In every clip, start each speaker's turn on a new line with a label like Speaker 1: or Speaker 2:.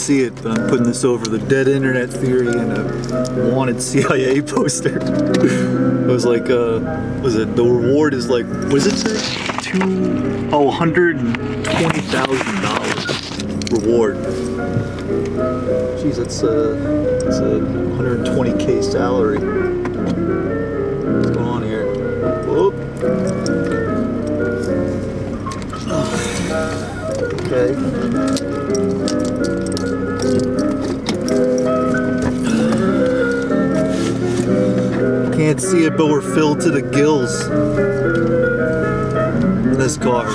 Speaker 1: see it, but I'm putting this over the dead internet theory and a wanted CIA poster. It was like, was it, the reward is like, what does it say? $120,000 reward. Jeez, that's a 120K salary. What's going on here? Whoop. Okay. Can't see it, but we're filled to the gills in this car.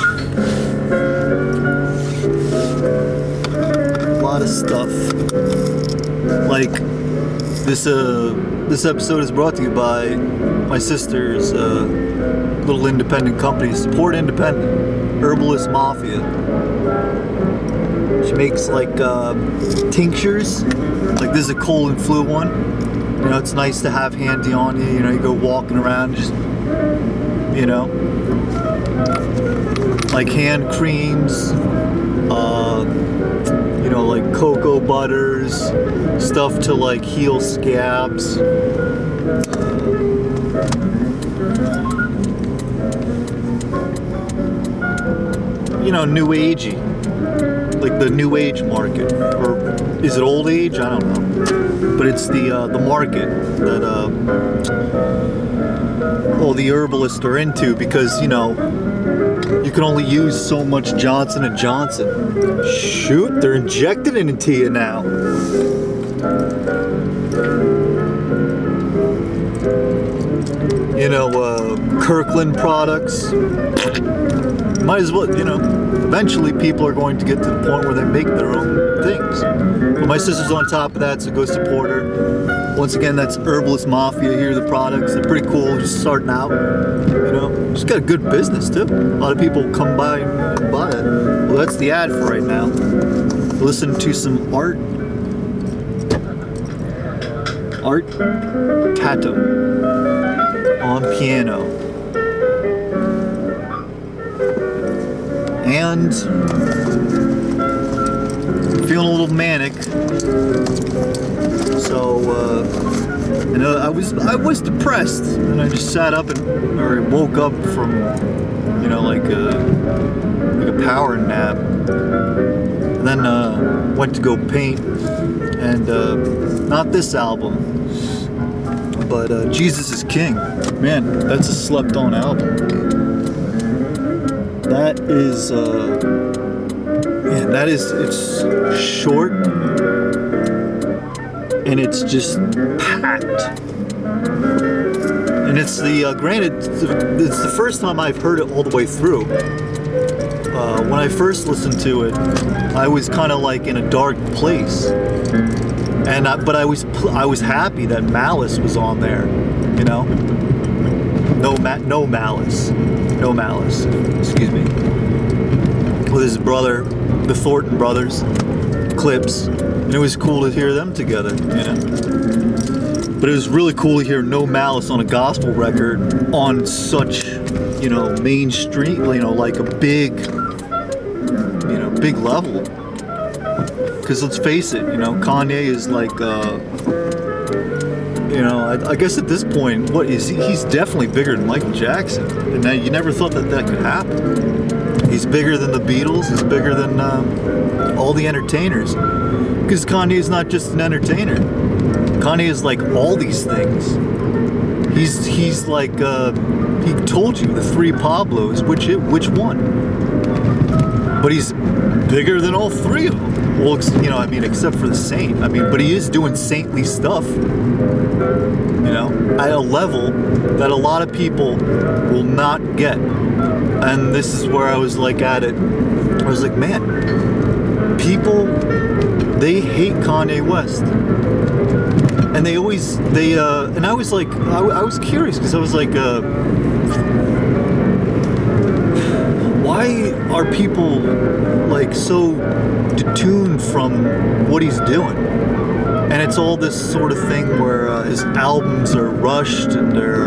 Speaker 1: A lot of stuff. Like this episode is brought to you by my sister's little independent company. Support independent. Herbalist Mafia. She makes like tinctures. Like this is a cold and flu one. You know, it's nice to have handy on you. You know, you go walking around, just, you know, like hand creams, you know, like cocoa butters, stuff to like heal scabs. You know, new agey, like the new age market, or is it old age? I don't know. But it's the market that all the herbalists are into, because, you know, you can only use so much Johnson & Johnson. Shoot, they're injecting it into you now. You know, Kirkland products. Might as well, you know, eventually people are going to get to the point where they make their own things. But my sister's on top of that, so go support her. Once again, that's Herbalist Mafia. Here are the products. They're pretty cool, just starting out. You know, just got a good business too. A lot of people come by and buy it. Well, that's the ad for right now. Listen to some Art Tatum on piano. And I'm feeling a little manic, so and I was depressed, and I just sat up or woke up from, you know, like a power nap, and then went to go paint, and not this album, but Jesus is King. Man, that's a slept-on album. That is, man, it's short, and it's just packed. And it's granted, it's the first time I've heard it all the way through. When I first listened to it, I was kind of like in a dark place. But I was happy that Malice was on there, you know? No malice. Excuse me. With his brother, the Thornton brothers, Clips, and it was cool to hear them together, you know. But it was really cool to hear No Malice on a gospel record on such, you know, mainstream, you know, like a big level. Because let's face it, you know, Kanye is like, you know, I guess at this point, what is he? He's definitely bigger than Michael Jackson, and now you never thought that could happen. He's bigger than the Beatles. He's bigger than all the entertainers. Because Kanye is not just an entertainer. Kanye is like all these things. He's like he told you the three Pablos. Which one? But he's bigger than all three of them. Well, you know, I mean, except for the saint. I mean, but he is doing saintly stuff, you know, at a level that a lot of people will not get. And this is where I was like at it. I was like, man, people, they hate Kanye West. And and I was like, I was curious, because I was like, why are people like so detuned from what he's doing? And it's all this sort of thing where his albums are rushed, and they're,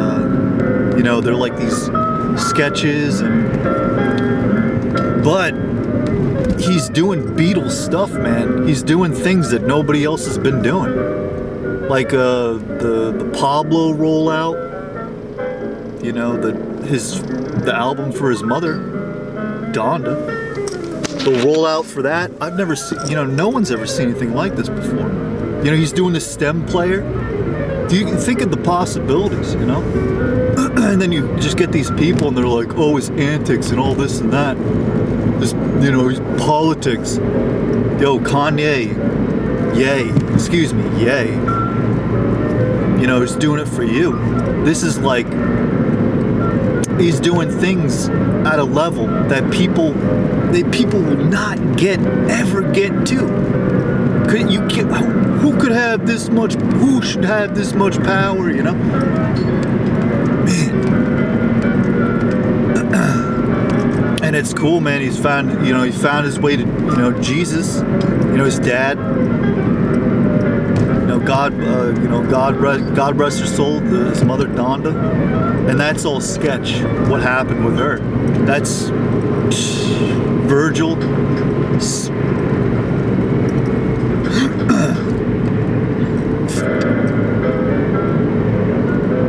Speaker 1: you know, they're like these sketches, but he's doing Beatles stuff, man. He's doing things that nobody else has been doing. Like the Pablo rollout, you know, the album for his mother, Donda. The rollout for that, I've never seen, you know, no one's ever seen anything like this before. You know, he's doing the stem player. Do you think of the possibilities, you know? And then you just get these people and they're like, oh, his antics and all this and that. This, you know, his politics. Yo, Kanye, yay. Excuse me, yay. You know, he's doing it for you. This is like, he's doing things at a level that people will not ever get to. Who could have this much? Who should have this much power? You know, man. And it's cool, man. He found his way to, you know, Jesus. You know, his dad. You know, God rest her soul. His mother, Donda. And that's all sketch. What happened with her? That's Virgil.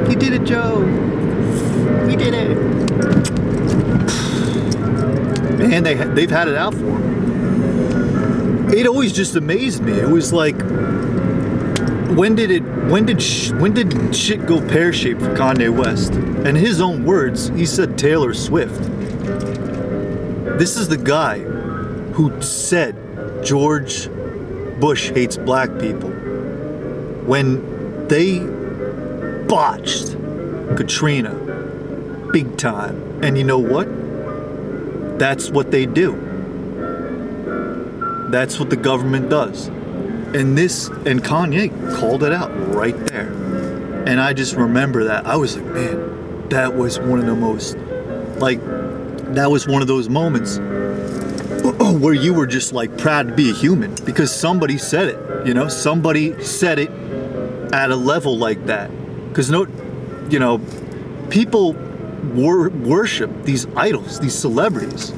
Speaker 1: You did it, Joe. We did it. Man, they've had it out for him. It always just amazed me. It was like, when did shit go pear-shaped for Kanye West? In his own words, he said Taylor Swift. This is the guy who said George Bush hates black people when they botched Katrina big time. And you know what? That's what they do. That's what the government does. And Kanye called it out right there. And I just remember that. I was like, man, that was one of the most, like, that was one of those moments where you were just like proud to be a human because somebody said it, you know, somebody said it at a level like that. Because people worship these idols, these celebrities.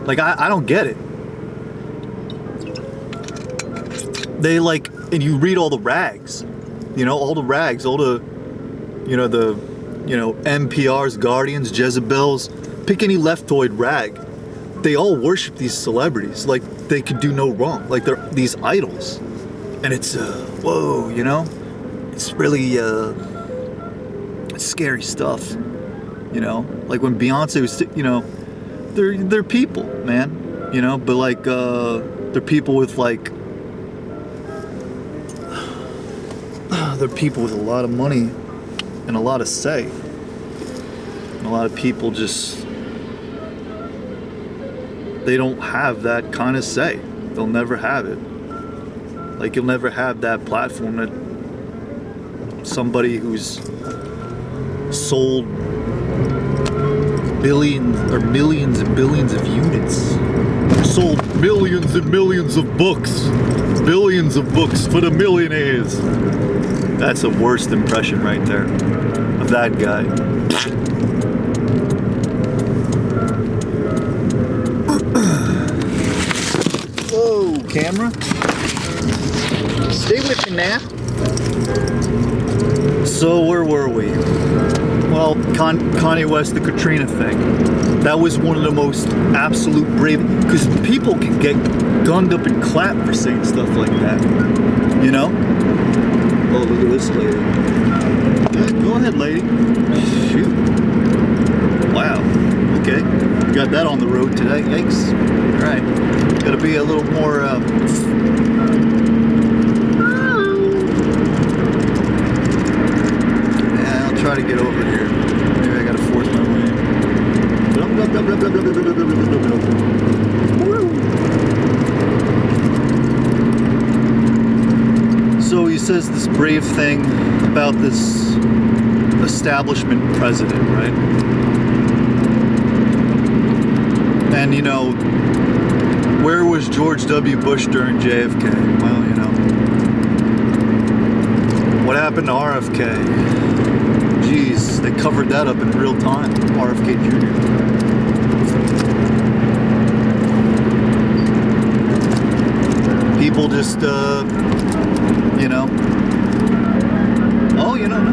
Speaker 1: Like, I don't get it. They like, and you read all the rags, you know, all the NPR's Guardians, Jezebels, pick any leftoid rag. They all worship these celebrities like they could do no wrong, like they're these idols. And it's, whoa, you know, it's really, it's scary stuff, you know, like when Beyonce was, you know, they're people, man, you know, but like, they're people with like, they're people with a lot of money and a lot of say. And a lot of people just, they don't have that kind of say. They'll never have it. Like, you'll never have that platform that somebody who's sold billions or millions and billions of units, sold millions and millions of books, billions of books for the millionaires. That's the worst impression right there of that guy. Whoa, camera. Stay with me now. So where were we? Well, Kanye West, the Katrina thing. That was one of the most absolute brave, because people can get gunned up and clapped for saying stuff like that. You know? Oh, look at this lady. Yeah, go ahead, lady. Shoot. Wow. Okay. Got that on the road today. Yikes. All right. Got to be a little more. Yeah, I'll try to get over here. Maybe I got to force my way. So he says this brave thing about this establishment president, right? And, you know, where was George W. Bush during JFK? Well, you know, what happened to RFK? Jeez, they covered that up in real time. RFK Jr. People just, you know, oh, you know,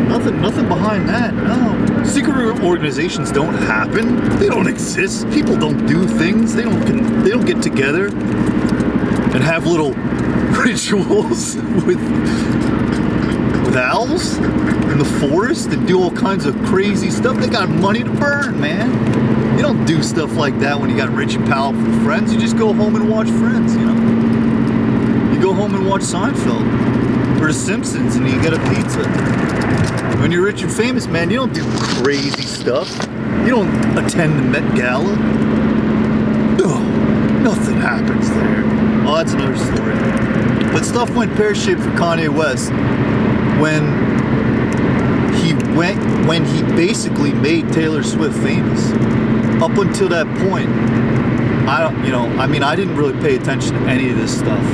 Speaker 1: nothing behind that. No, secret organizations don't happen. They don't exist. People don't do things. They don't get together and have little rituals with owls in the forest and do all kinds of crazy stuff. They got money to burn, man. You don't do stuff like that when you got rich and powerful friends. You just go home and watch Friends, you know? You go home and watch Seinfeld or The Simpsons and you get a pizza. When you're rich and famous, man, you don't do crazy stuff. You don't attend the Met Gala. Ugh, nothing happens there. Oh, that's another story. But stuff went pear-shaped for Kanye West when he basically made Taylor Swift famous. Up until that point, I didn't really pay attention to any of this stuff.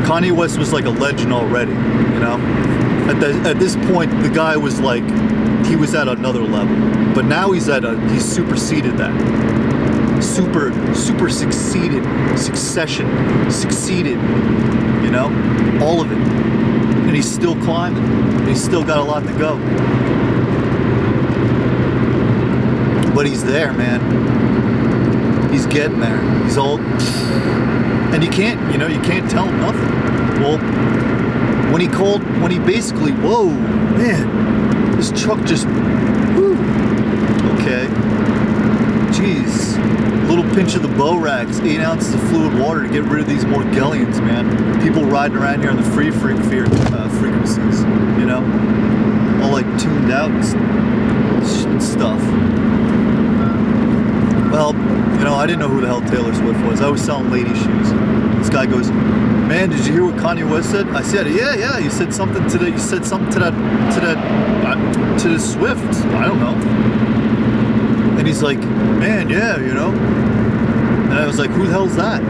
Speaker 1: Kanye West was like a legend already, you know? At this point, the guy was like, he was at another level. But now he's superseded that. Super succeeded, you know? All of it. And he's still climbing. He's still got a lot to go. But he's there, man. He's getting there. He's old. And you can't tell him nothing. Well, when he basically, whoa, man, this truck just, whoo, okay. Jeez. Little pinch of the Borax, 8 ounces of fluid water to get rid of these Morgellians, man. People riding around here on the free frequencies, you know? All like tuned out and stuff. Well, you know, I didn't know who the hell Taylor Swift was. I was selling lady shoes. This guy goes, man, did you hear what Kanye West said? I said, yeah. You said something to the Swift. I don't know. And he's like, man, yeah, you know. And I was like, who the hell's that?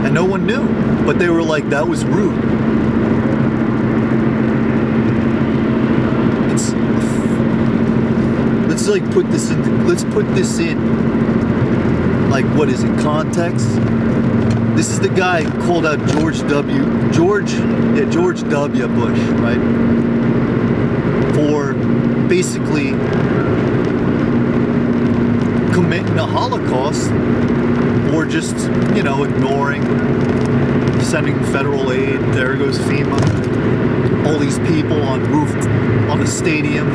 Speaker 1: And no one knew. But they were like, that was rude. Let's put this in, like, what is it, context? This is the guy who called out George W. Bush, right? For basically committing a Holocaust or just, you know, ignoring, sending federal aid. There goes FEMA. All these people on the stadium.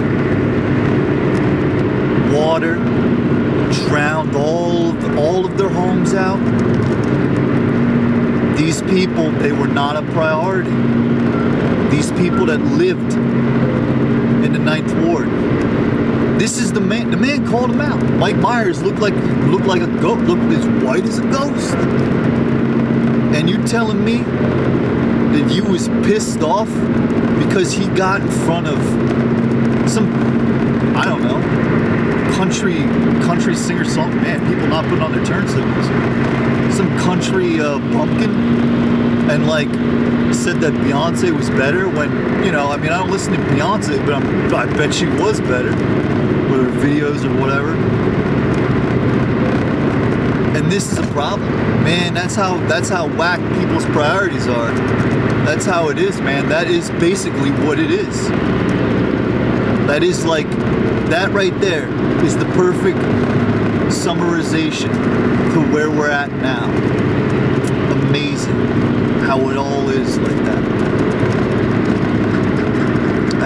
Speaker 1: Water drowned all of their homes out. These people, they were not a priority. These people that lived in the 9th Ward. This is the man. The man called him out. Mike Myers looked like a ghost. Looked as white as a ghost. And you telling me that you was pissed off because he got in front of some, I don't know, country singer-song, man, people not putting on their turn signals. Some country bumpkin, and like said that Beyonce was better when, you know, I mean, I don't listen to Beyonce, but I bet she was better with her videos or whatever. And this is a problem, man. That's how whack people's priorities are. That's how it is, man. That is basically what it is. That is like, that right there is the perfect summarization to where we're at now. Amazing how it all is like that.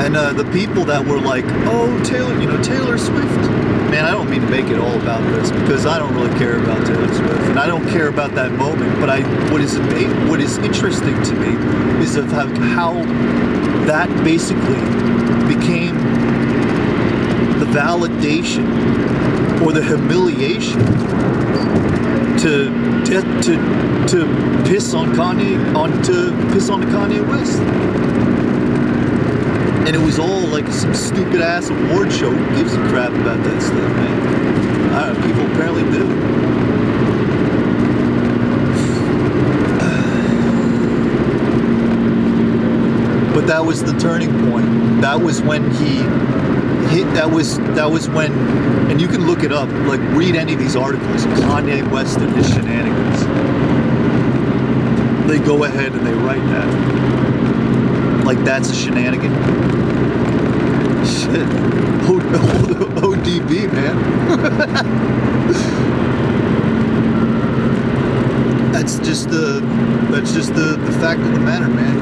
Speaker 1: And the people that were like, oh, Taylor Swift. Man, I don't mean to make it all about this because I don't really care about Taylor Swift. And I don't care about that moment. But what is interesting to me is of how that basically became the validation or the humiliation to piss on Kanye West. And it was all like some stupid ass award show. Who gives a crap about that stuff, man? I don't know, people apparently do. But that was the turning point. That was when he hit. That was when, and you can look it up. Like, read any of these articles. Kanye West and his shenanigans. they go ahead and they write that. Like that's a shenanigan. Shit. ODB, man. That's just the fact of the matter, man.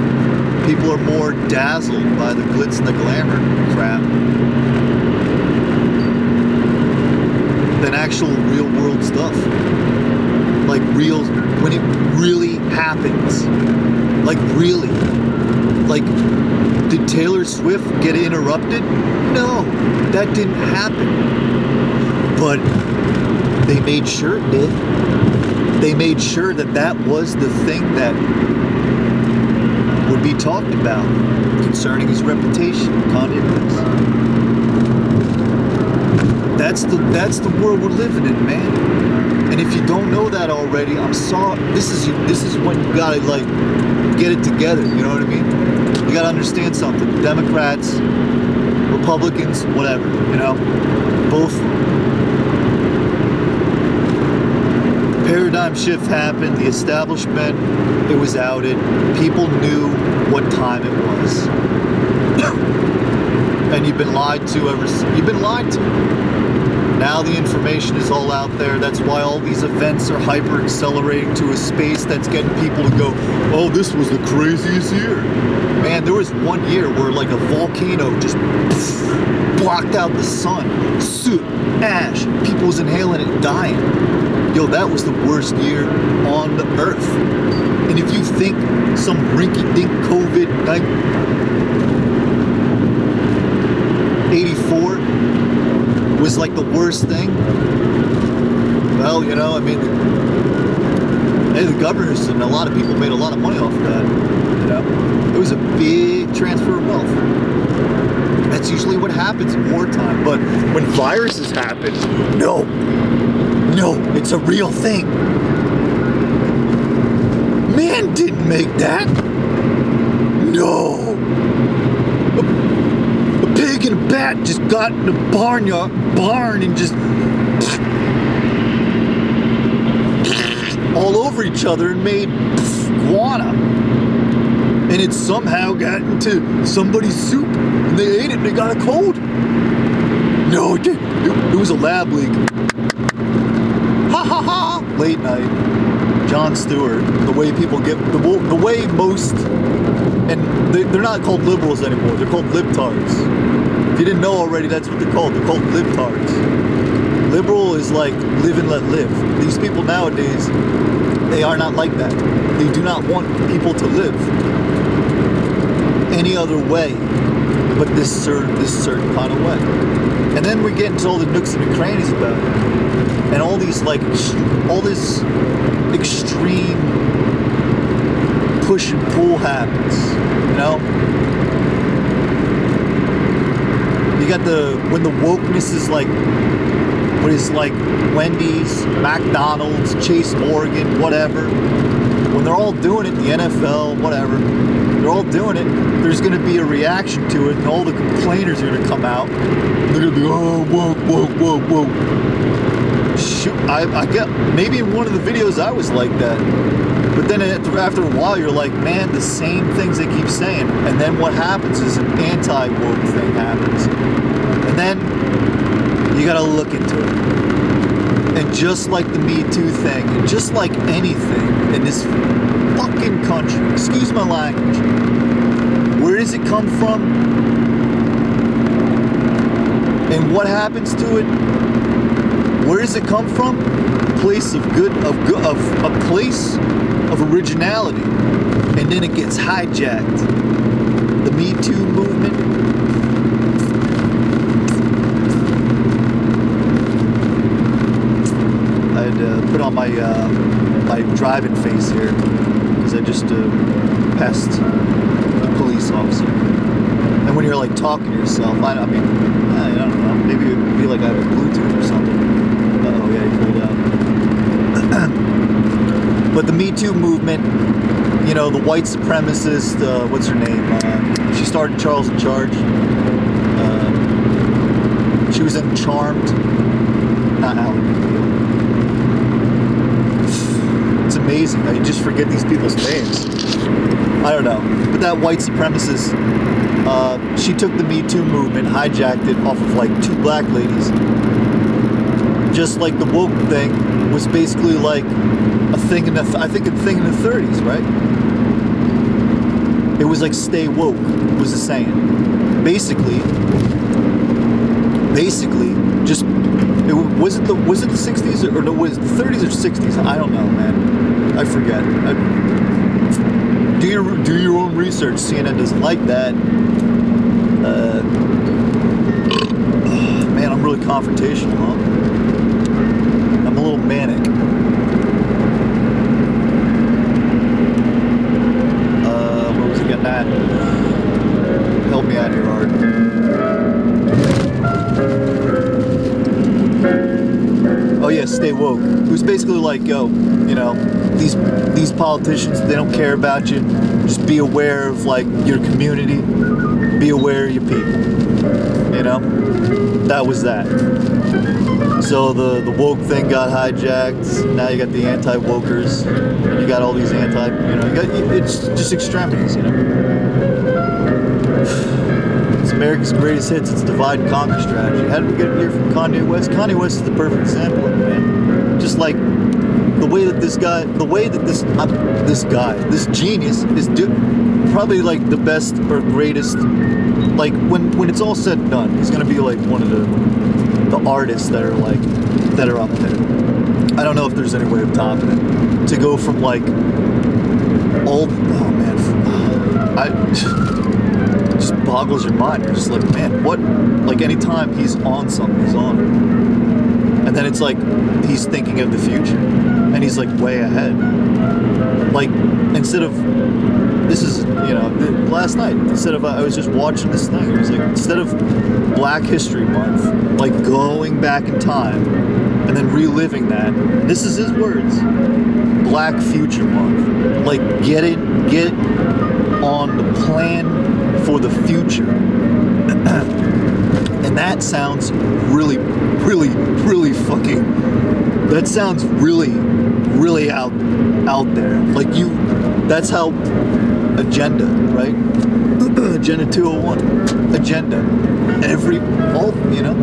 Speaker 1: People are more dazzled by the glitz and the glamour crap than actual real world stuff. Like real, when it really happens. Like really. Like, did Taylor Swift get interrupted? No, that didn't happen. But they made sure it did. They made sure that that was the thing that would be talked about concerning his reputation, Kanye West. That's the world we're living in, man. And if you don't know that already, I'm sorry. This is when you gotta like get it together. You know what I mean? You gotta understand something. Democrats, Republicans, whatever. You know, both. Paradigm shift happened. The establishment, it was outed. People knew what time it was, and you've been lied to you've been lied to. Now the information is all out there. That's why all these events are hyper accelerating to a space that's getting people to go, oh, this was the craziest year. Man, there was one year where like a volcano just blocked out the sun. Soot, ash, people was inhaling it and dying. Yo, that was the worst year on the earth. And if you think some rinky-dink COVID, like 84 was like the worst thing, well, you know, I mean, hey, the governors and a lot of people made a lot of money off of that. You know, it was a big transfer of wealth. That's usually what happens in wartime. But when viruses happen, no, it's a real thing. Man didn't make that. No. A pig and a bat just got in a barn and just all over each other and made guana. And it somehow got into somebody's soup and they ate it and they got a cold. No, it was a lab leak. Ha ha ha! Late night. Jon Stewart. The way people get, the way most, and they're not called liberals anymore. They're called libtards. If you didn't know already, that's what they're called. They're called libtards. Liberal is like live and let live. These people nowadays, they are not like that. They do not want people to live any other way but this certain kind of way. And then we get into all the nooks and the crannies about it. And all these like, all this extreme push and pull happens, you know? You got when the wokeness is like, what is like Wendy's, McDonald's, Chase Morgan, whatever. When they're all doing it, the NFL, whatever, they're all doing it, there's going to be a reaction to it, and all the complainers are going to come out. They're going to be, oh, woke. Shoot, I get, maybe in one of the videos I was like that. But then after a while, you're like, man, the same things they keep saying. And then what happens is an anti-woke thing happens. And then you got to look into it. And just like the Me Too thing, and just like anything in this fucking country, excuse my language, where does it come from? And what happens to it? Where does it come from? A place of a place of originality, and then it gets hijacked. The Me Too movement. I'd put on my my driving face here because I just passed a police officer. And when you're like talking to yourself, I mean, I don't know. Maybe it would be like I have a Bluetooth or something. Oh yeah, he pulled out. But the Me Too movement, you know, the white supremacist, what's her name? She starred in Charles in Charge. She was in Charmed. Not Alan. It's a amazing how you just forget these people's names. I don't know. But that white supremacist, she took the Me Too movement, hijacked it off of like 2 black ladies. Just like the woke thing was basically like a thing in the 30s, right? It was like stay woke was the saying. Basically, just was it the 60s or no? Was it the 30s or 60s? I don't know, man. I forget. Do your own research. CNN doesn't like that. Man, I'm really confrontational, huh? I'm a little manic. What was I getting at? Help me out here, Art. Oh yeah, stay woke. It was basically like, yo, you know, these politicians, they don't care about you. Just be aware of like your community. Be aware of your people. You know? That was that. So the woke thing got hijacked. Now you got the anti-wokers. You got all these it's just extremities, you know? It's America's greatest hits. It's divide and conquer strategy. How did we get here from Kanye West? Kanye West is the perfect example of it, man. Just like the way that this genius is probably like the best or greatest. Like when it's all said and done, he's gonna be like one of the artists that are up there. I don't know if there's any way of topping it. To go from like just boggles your mind. You're just like, man, what? Like anytime he's on something, he's on it. And then it's like he's thinking of the future, and he's like way ahead. Like instead of last night, I was just watching this thing. It was like, instead of Black History Month, like going back in time and then reliving that, this is his words, Black Future Month. Like, get on the plan for the future. And that sounds really, really, really that sounds really, really out there. Like that's how Agenda, right? Agenda 201. Agenda.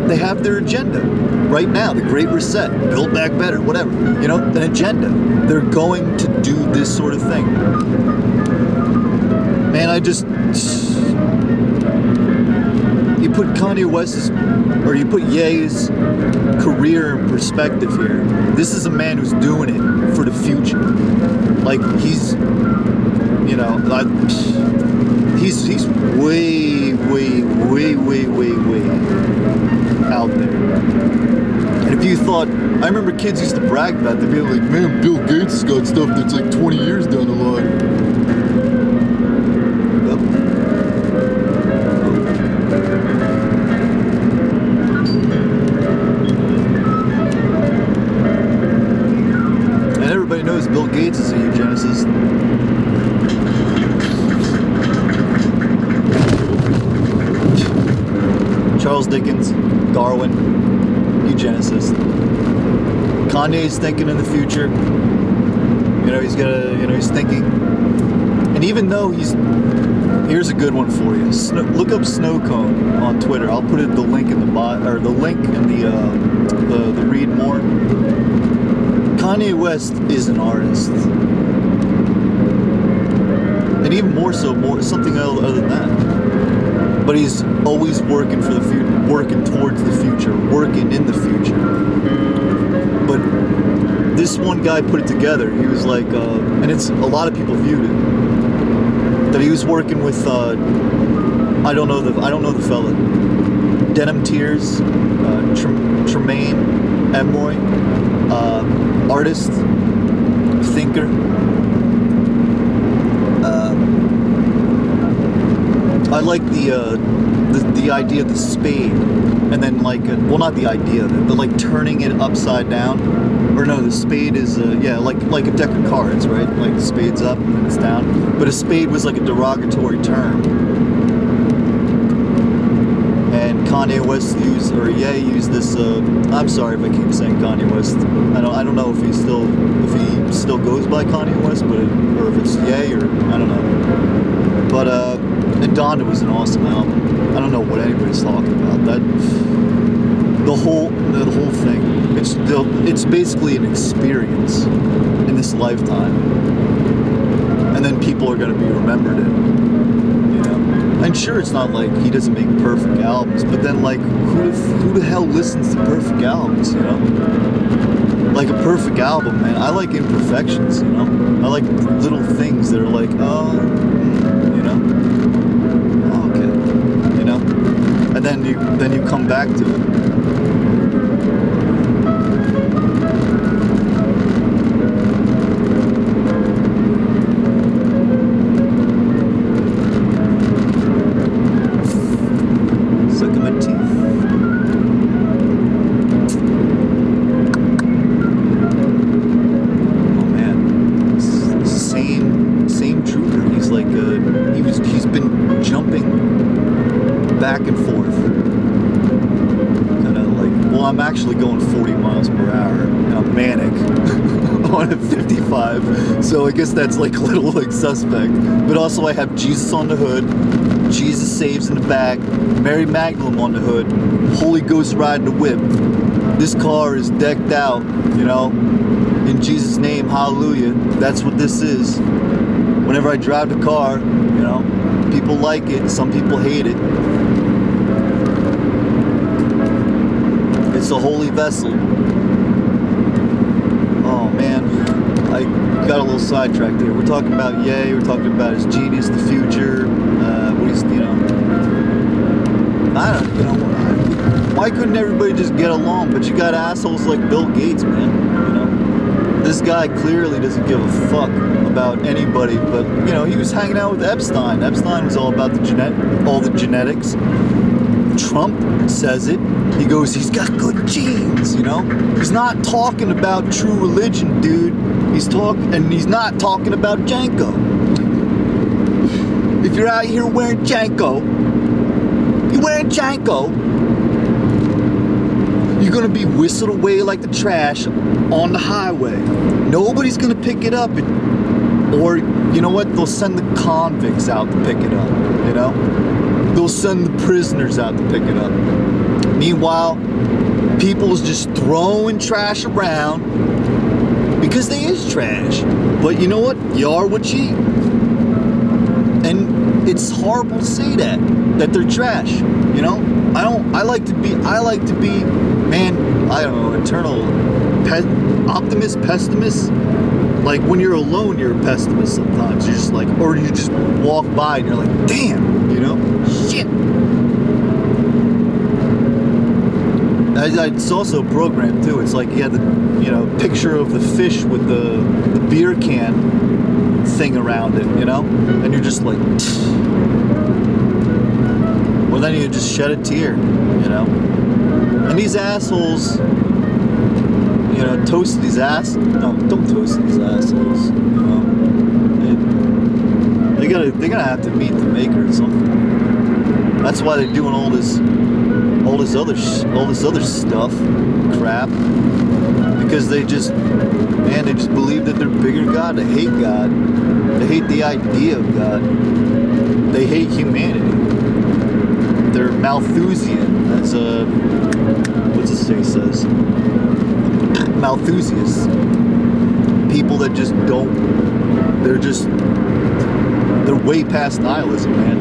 Speaker 1: They have their agenda right now. The Great Reset, Build Back Better, whatever. You know, an agenda. They're going to do this sort of thing. Man, you put Kanye West's, or you put Ye's career in perspective here. This is a man who's doing it for the future. Like, he's way out there. And if you thought, I remember kids used to brag about, they'd be like, man, Bill Gates has got stuff that's like 20 years down the line. Yep. And everybody knows Bill Gates is a eugenicist. Charles Dickens, Darwin, eugenicist. Kanye's thinking in the future. He's thinking. And even though here's a good one for you. Look up Snow Cone on Twitter. I'll put the link in the the read more. Kanye West is an artist. And even more so, something other than that. But he's always working for the future, working towards the future, working in the future. But this one guy put it together. He was like, and a lot of people viewed it, that he was working with, I don't know the fella, Denim Tears, Tremaine Emory, artist, thinker. I like the idea of the spade, and then not the idea of it, but like turning it upside down. Or no, the spade is like a deck of cards, right? Like the spade's up and it's down. But a spade was like a derogatory term. And Kanye West used, or Ye used this. I'm sorry if I keep saying Kanye West. I don't know if he still goes by Kanye West, or if it's Ye, or I don't know. But and Donda was an awesome album. I don't know what anybody's talking about. The whole thing. It's basically an experience in this lifetime, and then people are going to be remembered it. And sure, it's not like he doesn't make perfect albums, but then like, who the hell listens to perfect albums, Like a perfect album, man. I like imperfections, I like little things that are like, oh, okay, and then you come back to it. He's been jumping back and forth, kind of like, well, I'm actually going 40 miles per hour and I'm manic on a 55, so I guess that's like a little like suspect. But also I have Jesus on the hood, Jesus saves in the back, Mary Magdalene on the hood, Holy Ghost riding the whip. This car is decked out, in Jesus' name, hallelujah. That's what this is. Whenever I drive the car, people like it, some people hate it. It's a holy vessel. Oh man, I got a little sidetracked here. We're talking about Ye, we're talking about his genius, the future, what he's, I don't, why couldn't everybody just get along? But you got assholes like Bill Gates, man, This guy clearly doesn't give a fuck about anybody, but he was hanging out with Epstein. Epstein was all about all the genetics. Trump says it. He goes, he's got good genes, He's not talking about true religion, dude. He's not talking about Janko. If you're out here wearing Janko, you're gonna be whistled away like the trash on the highway. Nobody's gonna pick it up, or you know what? They'll send the convicts out to pick it up. They'll send the prisoners out to pick it up. Meanwhile, people's just throwing trash around because they is trash. But you know what? You are what you eat. And it's horrible to say that they're trash. I like to be, man, I don't know, eternal optimist, pessimist. Like when you're alone, you're a pessimist sometimes. You're just like, or you just walk by and you're like, damn, shit. It's also programmed too. It's like you had the, picture of the fish with the beer can thing around it, and you're just like, well, then you just shed a tear, And these assholes, toast these no, don't toast these assholes, They're gonna have to meet the maker or something. That's why they're doing all this other stuff, crap, because they just believe that they're bigger than God. They hate God. They hate the idea of God. They hate humanity. They're Malthusian, as what's his face says. Malthusians. People that just don't. They're way past nihilism, man.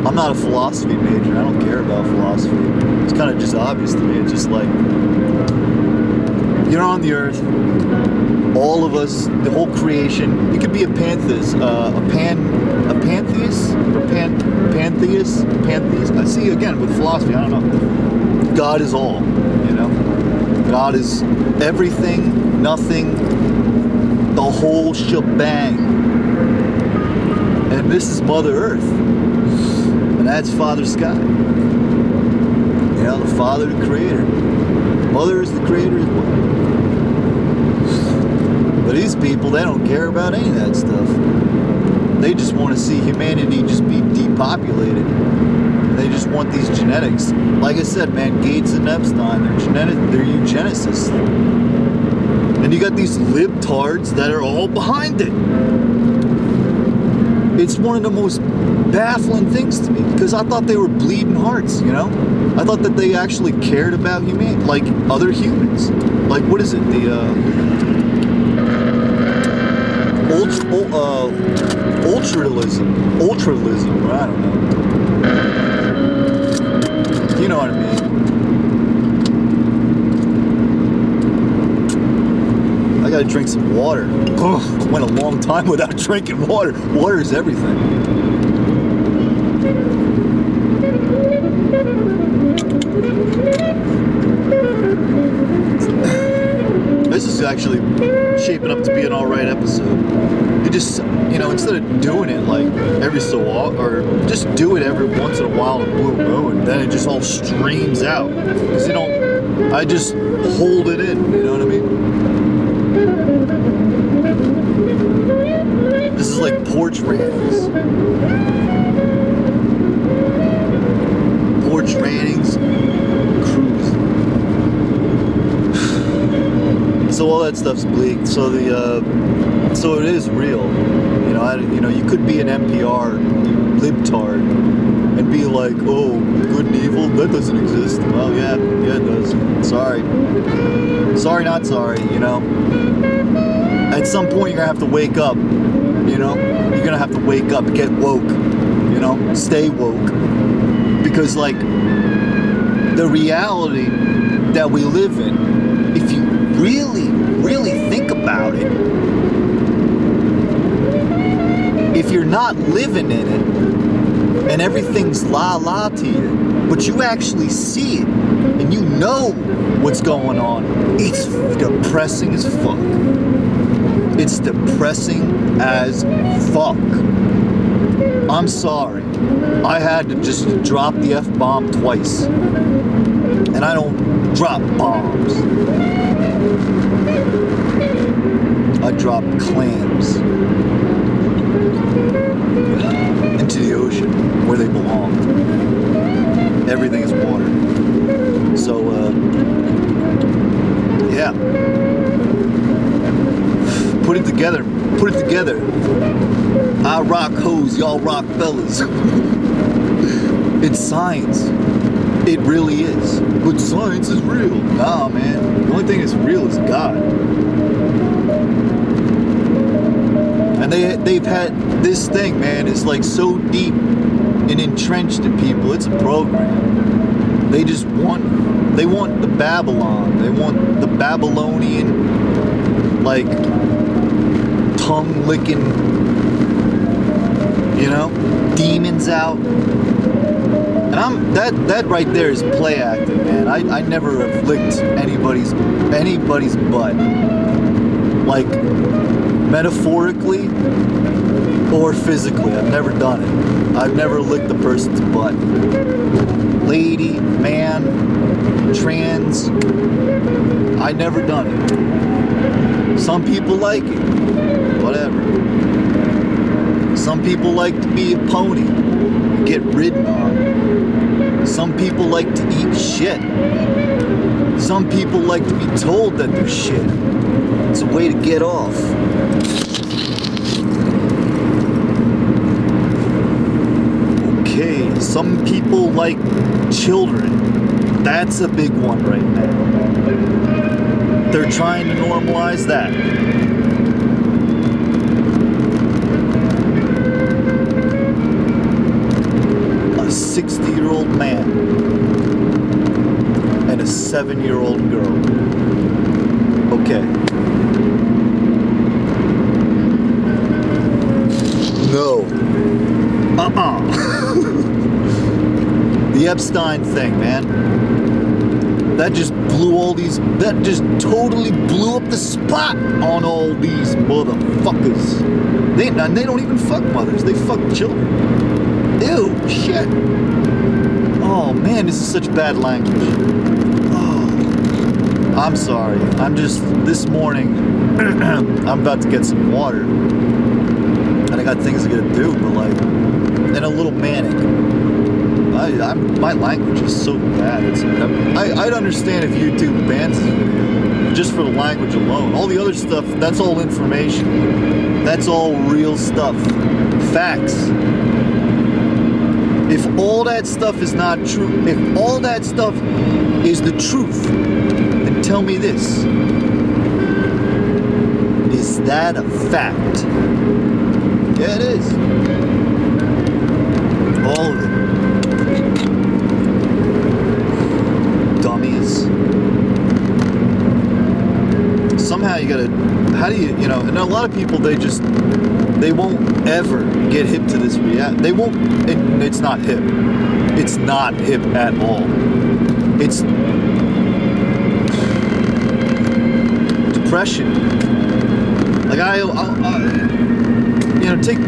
Speaker 1: I'm not a philosophy major. I don't care about philosophy. It's kind of just obvious to me. It's just like, you're on the earth, all of us, the whole creation. You could be a pantheist, pantheist. I see, again, with philosophy, I don't know. God is all, God is everything, nothing, the whole shebang. And this is Mother Earth. And that's Father Sky. The Father, the Creator. Mother is the Creator as well. But these people, they don't care about any of that stuff. They just want to see humanity just be depopulated. They they just want these genetics. Like I said, man, Gates and Epstein, they're eugenicists. And you got these libtards that are all behind it. It's one of the most baffling things to me, because I thought they were bleeding hearts, you know? I thought that they actually cared about humanity, like other humans. Like, what is it? The, ultralism, I don't know. You know what I mean? I gotta drink some water. Oh, went a long time without drinking water. Water is everything. This is actually shaping up to be an alright episode. You just, you know, instead of doing it like every so often, or just do it every once in a while in a blue moon, then it just all streams out. Because you don't, I just hold it in, you know what I mean? This is like porch rantings. Porch rantings, cruise. So all that stuff's bleak. So so it is real. You know, you could be an NPR libtard and be like, oh, good and evil, that doesn't exist. Well, yeah, it does. Sorry, not sorry. You know, at some point you're gonna have to wake up. You know, you're gonna have to wake up, get woke. You know, stay woke, because like the reality that we live in, if you really think about it, if you're not living in it and everything's la to you, but you actually see it and you know what's going on, it's depressing as fuck. It's depressing as fuck. I'm sorry. I had to just drop the F-bomb twice. And I don't drop bombs. I drop clams into the ocean where they belong. Everything is water. So, yeah. Put it together. I rock hoes, y'all rock fellas. It's science. It really is. But science is real. Nah, man. The only thing that's real is God. And they've had this thing, man, is like so deep and entrenched in people. It's a program. They want the Babylon. They want the Babylonian, like, tongue-licking, you know, demons out. And that right there is play acting, man. I never have licked anybody's butt. Like, metaphorically or physically. I've never done it. I've never licked a person's butt. Lady, man, trans, I never done it. Some people like it. Whatever. Some people like to be a pony and get ridden on. Some people like to eat shit. Some people like to be told that they're shit. It's a way to get off. Okay, some people like children. That's a big one right now. They're trying to normalize that. A 60-year-old man and a 7-year-old girl. Okay. No. The Epstein thing, man. That just totally blew up the spot on all these motherfuckers. They don't even fuck mothers, they fuck children. Ew, shit. Oh man, this is such bad language. Oh, I'm sorry. This morning, I'm about to get some water. And I got things I gotta do, but like, and a little manic. my language is so bad. I'd understand if YouTube bans this video just for the language alone. All the other stuff, that's all information. That's all real stuff. Facts. If all that stuff is not true, if all that stuff is the truth, then tell me this. Is that a fact? Yeah, it is. All of it. Dummies. Somehow you gotta, how do you know, and a lot of people, they won't ever get hip to this reality. They won't, it's not hip. It's not hip at all. It's depression. Like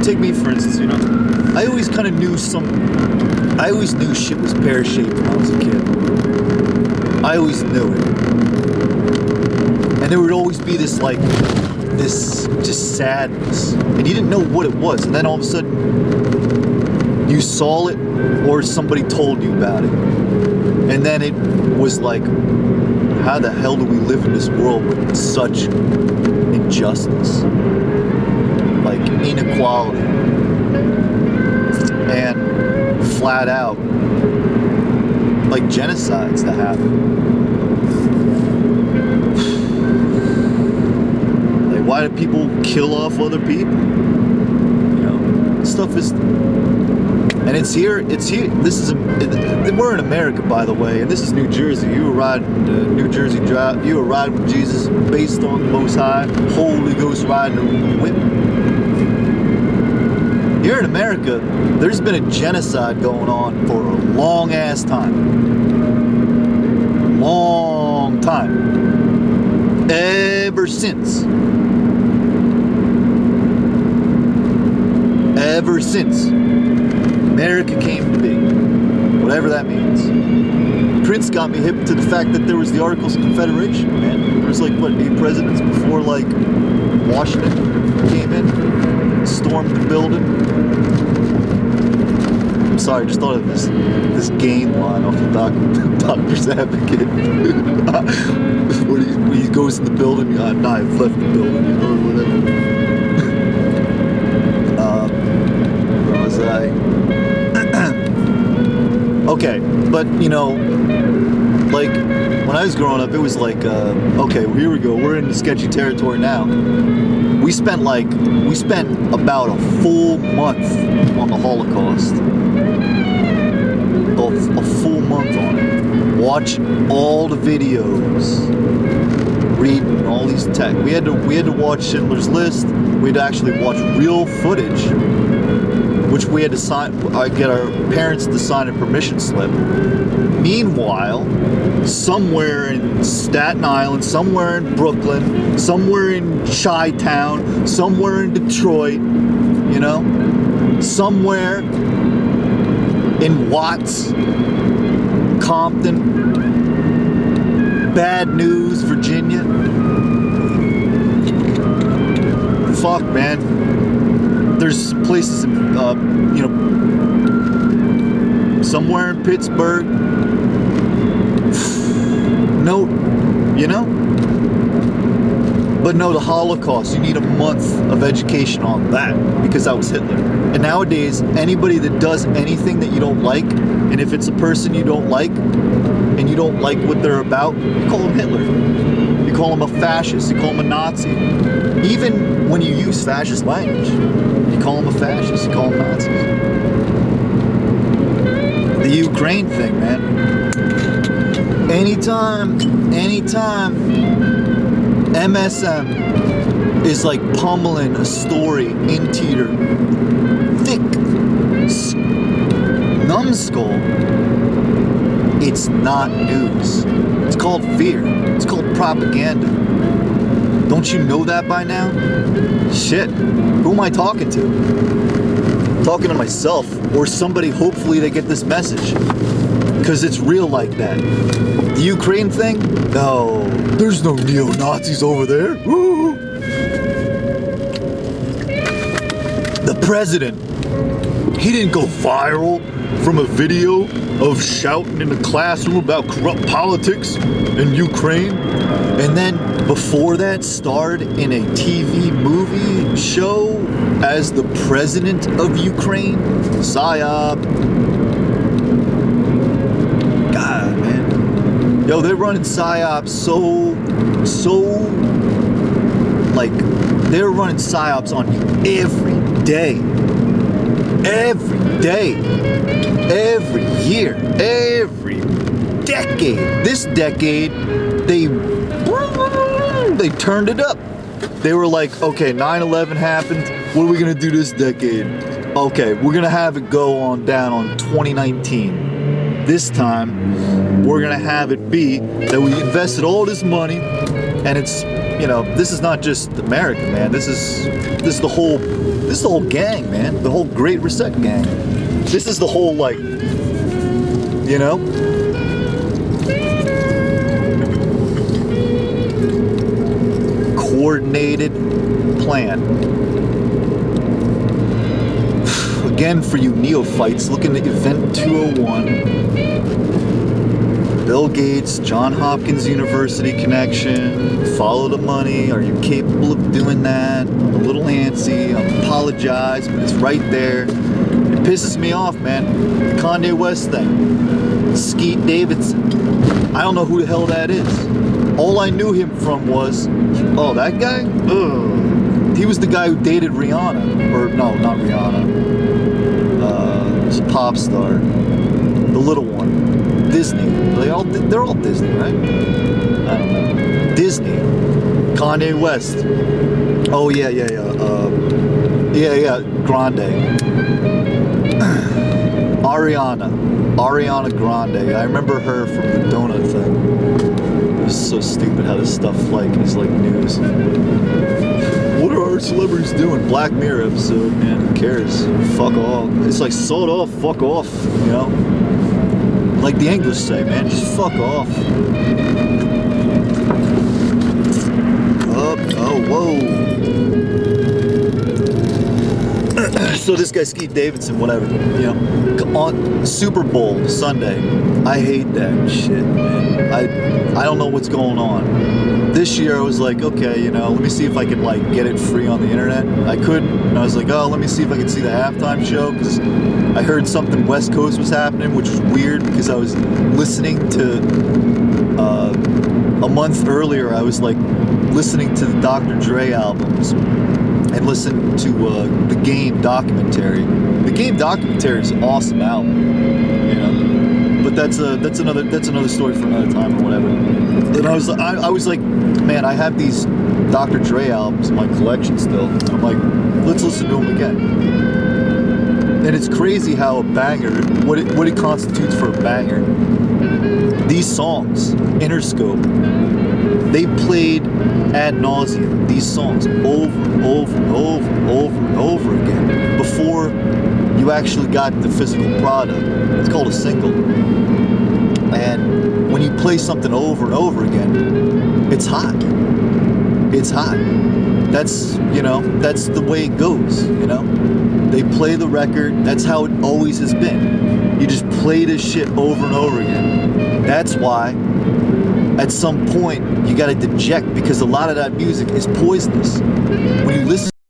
Speaker 1: take me for instance, I always kind of knew I always knew shit was pear-shaped when I was a kid. I always knew it. And there would always be this just sadness. And you didn't know what it was. And then all of a sudden, you saw it or somebody told you about it. And then it was like, how the hell do we live in this world with such injustice? Like inequality. And flat out, like genocides that happen. Like, why do people kill off other people? Stuff is, and it's here. We're in America, by the way, and this is New Jersey. You were riding New Jersey Drive. You were riding with Jesus, based on the Most High, Holy Ghost riding a whip. Here in America, there's been a genocide going on for a long ass time. Long time. Ever since. Ever since America came to be. Whatever that means. Prince got me hip to the fact that there was the Articles of Confederation, man. There was 8 presidents before Washington came in, stormed the building. I'm sorry, I just thought of this game line off the Doctor's Advocate. when he goes in the building, I've left the building, or whatever. Where was I? Okay, but when I was growing up, it was okay, well, here we go, we're in sketchy territory now. We spent about a full month on the Holocaust. A full month on it. Watching all the videos, reading all these texts. We had to watch Schindler's List. We had to actually watch real footage, which we had to get our parents to sign a permission slip. Meanwhile, somewhere in Staten Island, somewhere in Brooklyn, somewhere in Chi-Town, somewhere in Detroit, somewhere in Watts, Compton, Bad News, Virginia. Fuck, man. There's places in, somewhere in Pittsburgh. No, But no, the Holocaust, you need a month of education on that, because that was Hitler. And nowadays, anybody that does anything that you don't like, and if it's a person you don't like, and you don't like what they're about, you call them Hitler. You call them a fascist, you call them a Nazi. Even when you use fascist language, you call them a fascist, you call them Nazis. The Ukraine thing, man. Anytime MSM is pummeling a story into your thick numbskull, it's not news. It's called fear. It's called propaganda. Don't you know that by now? Shit. Who am I talking to? I'm talking to myself, or somebody hopefully they get this message. Because it's real like that. The Ukraine thing? No. There's no neo-Nazis over there. Woo! The president, he didn't go viral. from a video of shouting in a classroom about corrupt politics in Ukraine, and then before that starred in a TV movie show as the president of Ukraine. PSYOP. God, man. Yo, they're running PSYOP like, they're running PSYOPs on you every day. Every day. Every year. Every decade. This decade, they turned it up. They were like, okay, 9/11 happened. What are we going to do this decade? Okay, we're going to have it go on down on 2019. This time, we're going to have it be that we invested all this money, and it's, you know, this is not just America, man. This is the whole gang, man. The whole Great Reset gang. This is the whole, like, you know? Coordinated plan. Again, for you neophytes looking at Event 201, Bill Gates, John Hopkins University connection, follow the money. Are you capable of doing that? I'm a little antsy. I apologize, but it's right there. It pisses me off, man. The Kanye West thing. Skeet Davidson. I don't know who the hell that is. All I knew him from was, oh, that guy? Ugh. He was the guy who dated Rihanna. Or, no, not Rihanna. It was a pop star. The little one. Disney. They're all Disney, right? I don't know. Disney. Kanye West. Oh, yeah. Grande. Ariana Grande. I remember her from the donut thing. It's so stupid how this stuff like is like news. What are our celebrities doing? Black Mirror episode, man. Who cares? Fuck off. It's like sawed off, fuck off, you know? Like the English say, man, just fuck off. Oh, whoa. So this guy Skeet Davidson, whatever, you know, on Super Bowl Sunday, I hate that shit, man. I don't know what's going on. This year I was like, okay, you know, let me see if I can like get it free on the internet. I couldn't, and I was like, oh, let me see if I can see the halftime show, because I heard something West Coast was happening, which was weird because I was listening to a month earlier. I was like listening to the Dr. Dre albums and listened to the Game documentary. The Game documentary is an awesome album, you know. But that's another story for another time or whatever. And I was like, man, I have these Dr. Dre albums in my collection still. I'm like, let's listen to them again. And it's crazy how a banger, what it constitutes for a banger. These songs, Interscope, they played ad nauseum these songs over and over and over and over and over again before you actually got the physical product. It's called a single. And when you play something over and over again, it's hot. It's hot. That's, you know, that's the way it goes, you know? They play the record. That's how it always has been. You just play this shit over and over again. That's why at some point you gotta deject, because a lot of that music is poisonous. When you listen